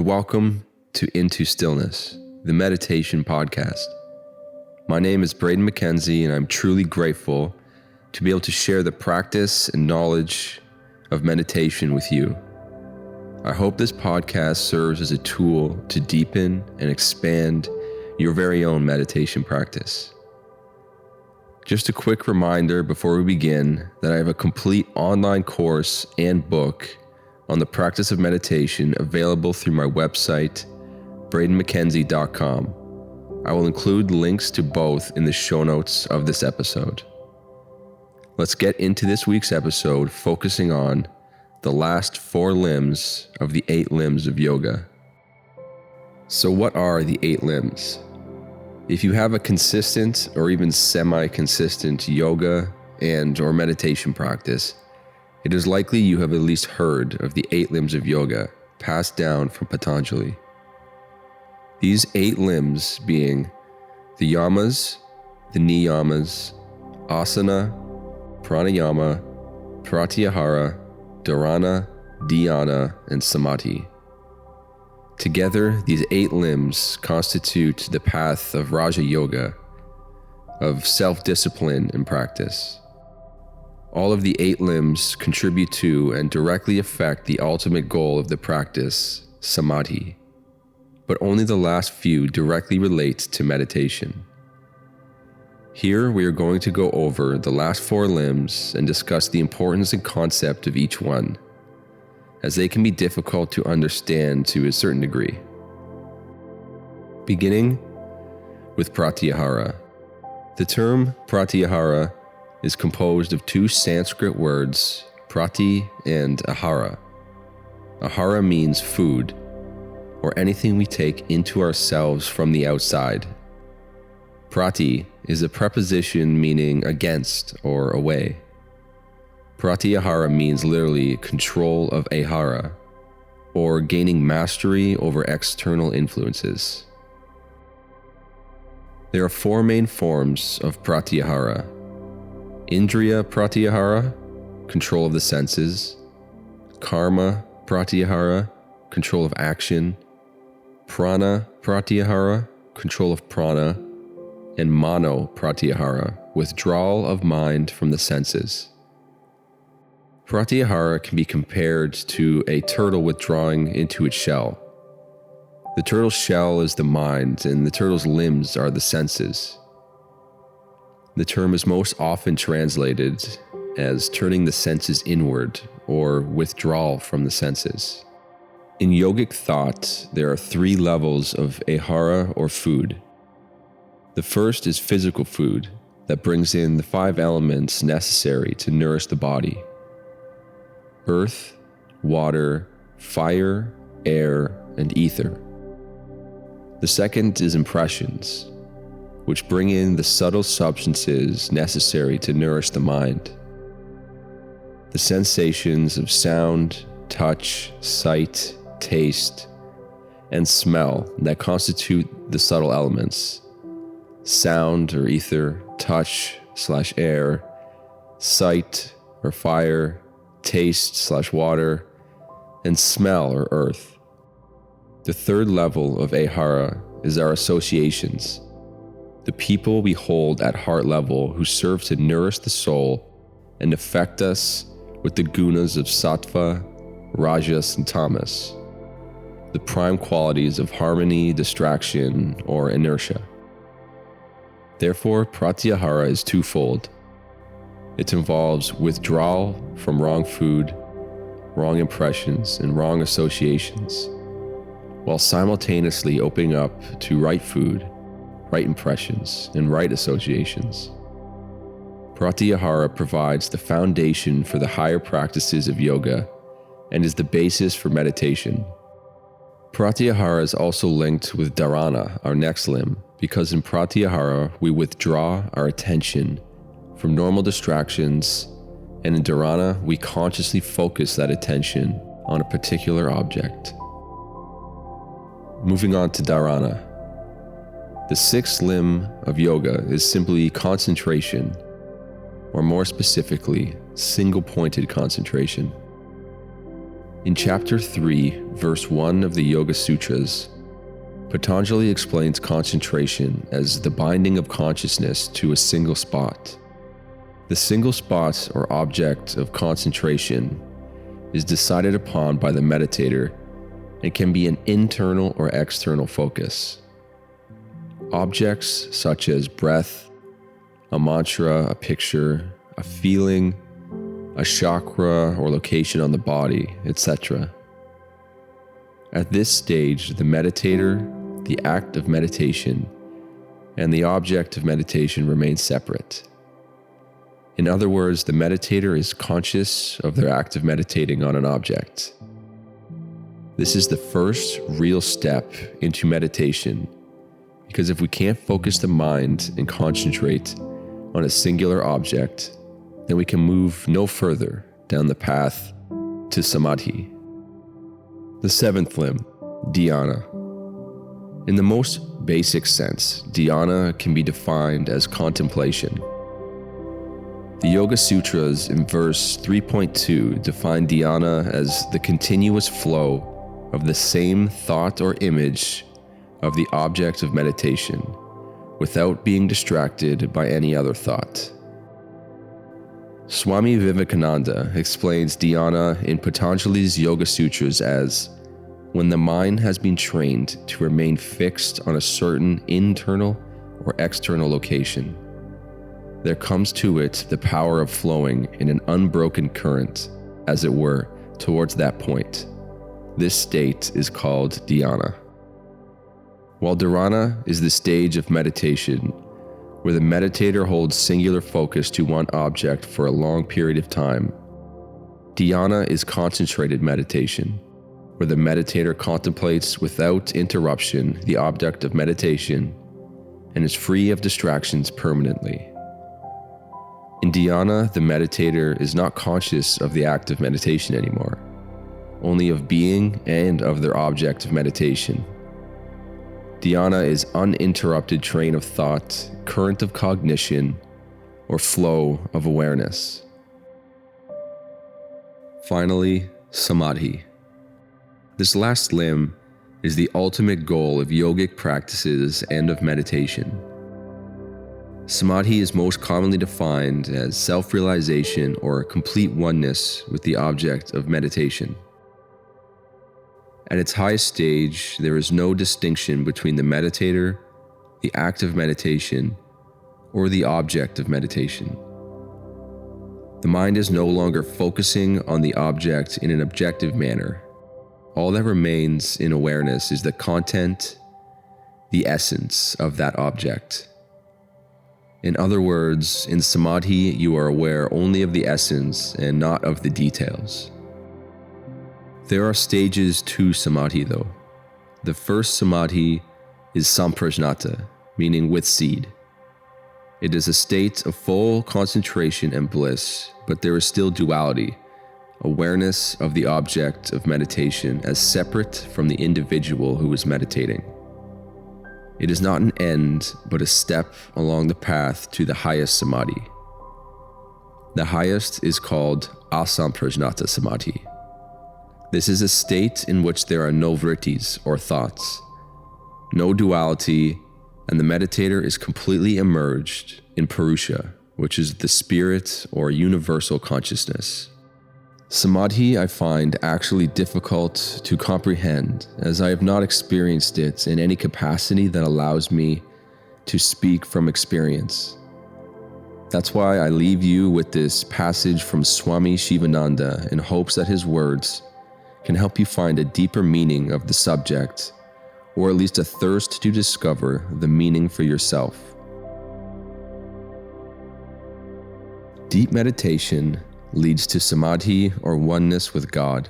and welcome to Into Stillness, the meditation podcast. My name is Braden McKenzie, and I'm truly grateful to be able to share the practice and knowledge of meditation with you. I hope this podcast serves as a tool to deepen and expand your very own meditation practice. Just a quick reminder before we begin that I have a complete online course and book on the practice of meditation available through my website, bradenmckenzie.com. I will include links to both in the show notes of this episode. Let's get into this week's episode focusing on the last 4 limbs of the 8 limbs of yoga. So what are the 8 limbs? If you have a consistent or even semi-consistent yoga and or meditation practice, it is likely you have at least heard of the 8 limbs of yoga passed down from Patanjali. These 8 limbs being the yamas, the niyamas, asana, pranayama, pratyahara, dharana, dhyana, and samadhi. Together, these 8 limbs constitute the path of Raja Yoga, of self-discipline and practice. All of the 8 limbs contribute to and directly affect the ultimate goal of the practice, samadhi, but only the last few directly relate to meditation. Here we are going to go over the last 4 limbs and discuss the importance and concept of each one, as they can be difficult to understand to a certain degree. Beginning with pratyahara. The term pratyahara is composed of 2 Sanskrit words, prati and ahara. Ahara means food, or anything we take into ourselves from the outside. Prati is a preposition meaning against or away. Pratyahara means literally control of ahara, or gaining mastery over external influences. There are 4 main forms of pratyahara. Indriya pratyahara, control of the senses. Karma pratyahara, control of action. Prana pratyahara, control of prana. And mano pratyahara, withdrawal of mind from the senses. Pratyahara can be compared to a turtle withdrawing into its shell. The turtle's shell is the mind, and the turtle's limbs are the senses. The term is most often translated as turning the senses inward or withdrawal from the senses. In yogic thought, there are 3 levels of ahara or food. The first is physical food that brings in the 5 elements necessary to nourish the body: earth, water, fire, air, and ether. The second is impressions, which bring in the subtle substances necessary to nourish the mind. The sensations of sound, touch, sight, taste, and smell that constitute the subtle elements: sound or ether, touch/air, sight or fire, taste/water, and smell or earth. The third level of ahara is our associations, the people we hold at heart level who serve to nourish the soul and affect us with the gunas of sattva, rajas, and tamas, the prime qualities of harmony, distraction, or inertia. Therefore, pratyahara is twofold. It involves withdrawal from wrong food, wrong impressions, and wrong associations, while simultaneously opening up to right food, right impressions, and right associations. Pratyahara provides the foundation for the higher practices of yoga and is the basis for meditation. Pratyahara is also linked with dharana, our next limb, because in pratyahara we withdraw our attention from normal distractions, and in dharana we consciously focus that attention on a particular object. Moving on to dharana. The 6th limb of yoga is simply concentration, or more specifically, single-pointed concentration. In Chapter 3, Verse 1 of the Yoga Sutras, Patanjali explains concentration as the binding of consciousness to a single spot. The single spot or object of concentration is decided upon by the meditator and can be an internal or external focus. Objects such as breath, a mantra, a picture, a feeling, a chakra or location on the body, etc. At this stage, the meditator, the act of meditation, and the object of meditation remain separate. In other words, the meditator is conscious of their act of meditating on an object. This is the first real step into meditation, because if we can't focus the mind and concentrate on a singular object, then we can move no further down the path to samadhi. The seventh limb, dhyana. In the most basic sense, dhyana can be defined as contemplation. The Yoga Sutras in verse 3.2 define dhyana as the continuous flow of the same thought or image of the object of meditation, without being distracted by any other thought. Swami Vivekananda explains dhyana in Patanjali's Yoga Sutras as when the mind has been trained to remain fixed on a certain internal or external location. There comes to it the power of flowing in an unbroken current, as it were, towards that point. This state is called dhyana. While dharana is the stage of meditation, where the meditator holds singular focus to one object for a long period of time, dhyana is concentrated meditation, where the meditator contemplates without interruption the object of meditation and is free of distractions permanently. In dhyana, the meditator is not conscious of the act of meditation anymore, only of being and of their object of meditation. Dhyana is uninterrupted train of thought, current of cognition, or flow of awareness. Finally, samadhi. This last limb is the ultimate goal of yogic practices and of meditation. Samadhi is most commonly defined as self-realization or complete oneness with the object of meditation. At its highest stage, there is no distinction between the meditator, the act of meditation, or the object of meditation. The mind is no longer focusing on the object in an objective manner. All that remains in awareness is the content, the essence of that object. In other words, in samadhi, you are aware only of the essence and not of the details. There are stages to samadhi though. The first samadhi is samprajnata, meaning with seed. It is a state of full concentration and bliss, but there is still duality, awareness of the object of meditation as separate from the individual who is meditating. It is not an end, but a step along the path to the highest samadhi. The highest is called asamprajnata samadhi. This is a state in which there are no vrittis or thoughts, no duality, and the meditator is completely immersed in purusha, which is the spirit or universal consciousness. Samadhi I find actually difficult to comprehend, as I have not experienced it in any capacity that allows me to speak from experience. That's why I leave you with this passage from Swami Shivananda in hopes that his words can help you find a deeper meaning of the subject, or at least a thirst to discover the meaning for yourself. Deep meditation leads to samadhi or oneness with God.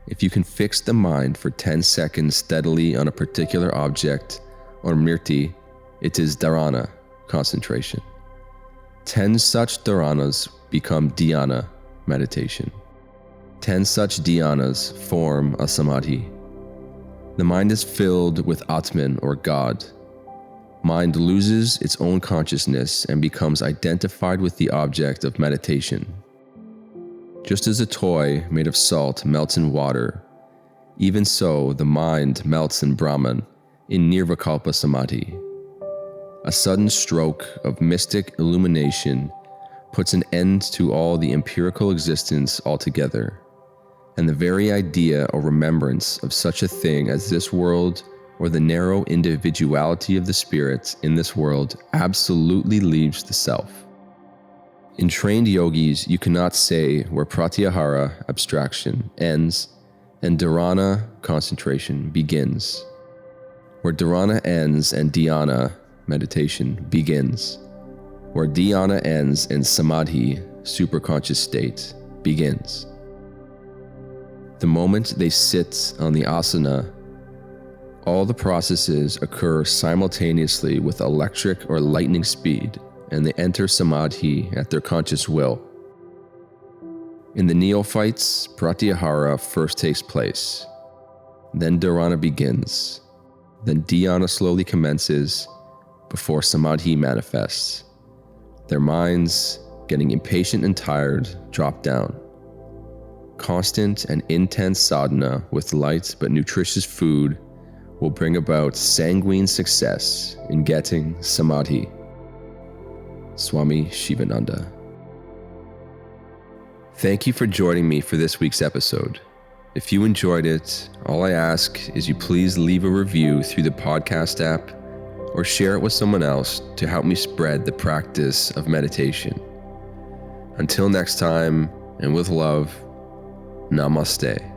If you can fix the mind for 10 seconds steadily on a particular object or mriti, it is dharana, concentration. 10 such dharanas become dhyana, meditation. 10 such dhyanas form a samadhi. The mind is filled with Atman or God. Mind loses its own consciousness and becomes identified with the object of meditation. Just as a toy made of salt melts in water, even so the mind melts in Brahman, in Nirvikalpa Samadhi. A sudden stroke of mystic illumination puts an end to all the empirical existence altogether, and the very idea or remembrance of such a thing as this world or the narrow individuality of the spirit in this world absolutely leaves the self. In trained yogis, you cannot say where pratyahara, abstraction, ends and dharana, concentration, begins, where dharana ends and dhyana, meditation, begins, where dhyana ends and samadhi, superconscious state, begins. The moment they sit on the asana, all the processes occur simultaneously with electric or lightning speed, and they enter samadhi at their conscious will. In the neophytes, pratyahara first takes place, then dharana begins, then dhyana slowly commences before samadhi manifests. Their minds, getting impatient and tired, drop down. Constant and intense sadhana with light but nutritious food will bring about sanguine success in getting samadhi. Swami Shivananda. Thank you for joining me for this week's episode. If you enjoyed it, all I ask is you please leave a review through the podcast app or share it with someone else to help me spread the practice of meditation. Until next time, and with love, Namaste.